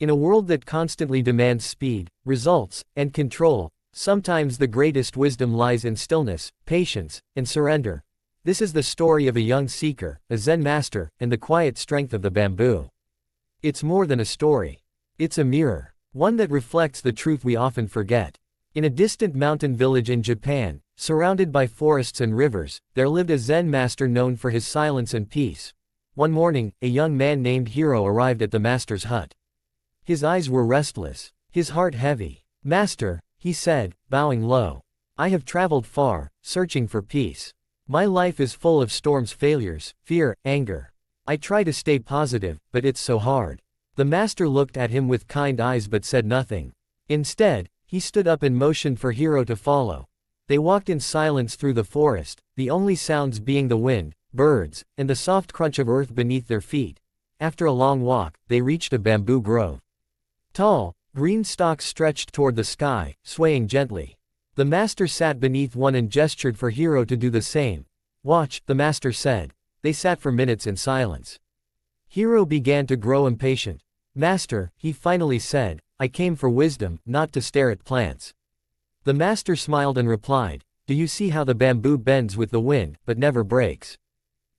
In a world that constantly demands speed, results, and control, sometimes the greatest wisdom lies in stillness, patience, and surrender. This is the story of a young seeker, a Zen master, and the quiet strength of the bamboo. It's more than a story. It's a mirror. One that reflects the truth we often forget. In a distant mountain village in Japan, surrounded by forests and rivers, there lived a Zen master known for his silence and peace. One morning, a young man named Hiro arrived at the master's hut. His eyes were restless, his heart heavy. "Master," he said, bowing low, "I have traveled far, searching for peace. My life is full of storms, failures, fear, anger. I try to stay positive, but it's so hard." The master looked at him with kind eyes but said nothing. Instead, he stood up and motioned for Hiro to follow. They walked in silence through the forest, the only sounds being the wind, birds, and the soft crunch of earth beneath their feet. After a long walk, they reached a bamboo grove. Tall, green stalks stretched toward the sky, swaying gently. The master sat beneath one and gestured for Hiro to do the same. "Watch," the master said. They sat for minutes in silence. Hiro began to grow impatient. "Master," he finally said, "I came for wisdom, not to stare at plants." The master smiled and replied, "Do you see how the bamboo bends with the wind, but never breaks?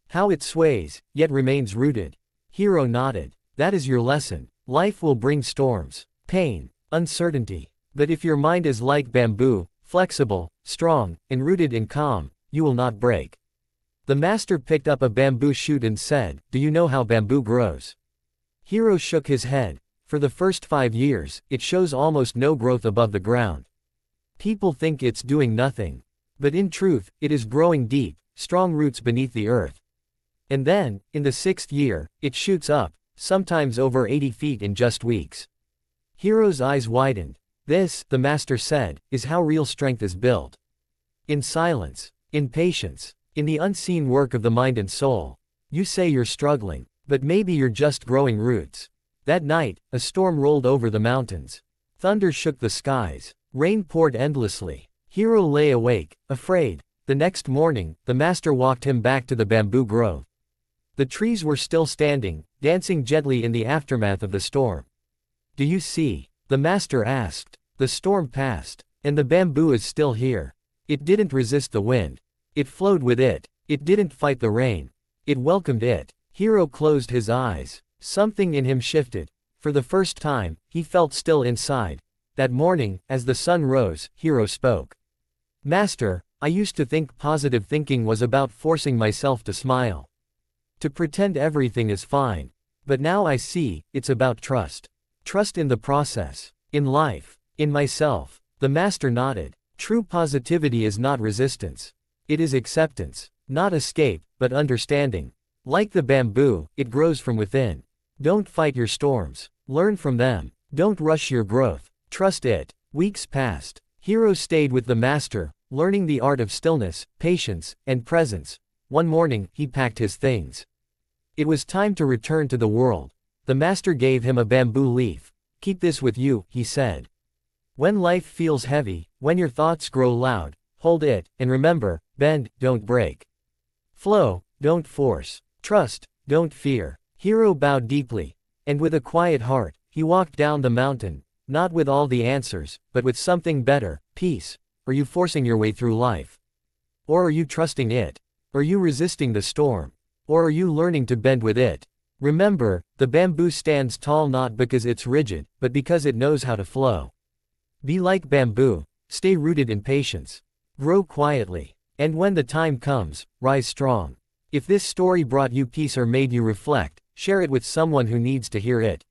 How it sways, yet remains rooted?" Hiro nodded. "That is your lesson. Life will bring storms, pain, uncertainty. But if your mind is like bamboo, flexible, strong, and rooted in calm, you will not break." The master picked up a bamboo shoot and said, "Do you know how bamboo grows?" Hiro shook his head. "For the first 5 years, it shows almost no growth above the ground. People think it's doing nothing. But in truth, it is growing deep, strong roots beneath the earth. And then, in the 6th year, it shoots up, sometimes over 80 feet in just weeks." Hiro's eyes widened. "This," the master said, "is how real strength is built. In silence, in patience, in the unseen work of the mind and soul. You say you're struggling, but maybe you're just growing roots." That night, a storm rolled over the mountains. Thunder shook the skies. Rain poured endlessly. Hiro lay awake, afraid. The next morning, the master walked him back to the bamboo grove. The trees were still standing, dancing gently in the aftermath of the storm. "Do you see?" the master asked. "The storm passed, and the bamboo is still here. It didn't resist the wind. It flowed with it. It didn't fight the rain. It welcomed it." Hiro closed his eyes. Something in him shifted. For the first time, he felt still inside. That morning, as the sun rose, Hiro spoke. "Master, I used to think positive thinking was about forcing myself to smile. To pretend everything is fine. But now I see, it's about trust. Trust in the process. In life. In myself." The master nodded. "True positivity is not resistance. It is acceptance. Not escape, but understanding. Like the bamboo, it grows from within. Don't fight your storms. Learn from them. Don't rush your growth. Trust it." Weeks passed. Hiro stayed with the master, learning the art of stillness, patience, and presence. One morning, he packed his things. It was time to return to the world. The master gave him a bamboo leaf. "Keep this with you," he said. "When life feels heavy, when your thoughts grow loud, hold it, and remember, bend, don't break. Flow, don't force. Trust, don't fear." Hiro bowed deeply. And with a quiet heart, he walked down the mountain, not with all the answers, but with something better: peace. Are you forcing your way through life? Or are you trusting it? Are you resisting the storm? Or are you learning to bend with it? Remember, the bamboo stands tall not because it's rigid, but because it knows how to flow. Be like bamboo. Stay rooted in patience. Grow quietly. And when the time comes, rise strong. If this story brought you peace or made you reflect, share it with someone who needs to hear it.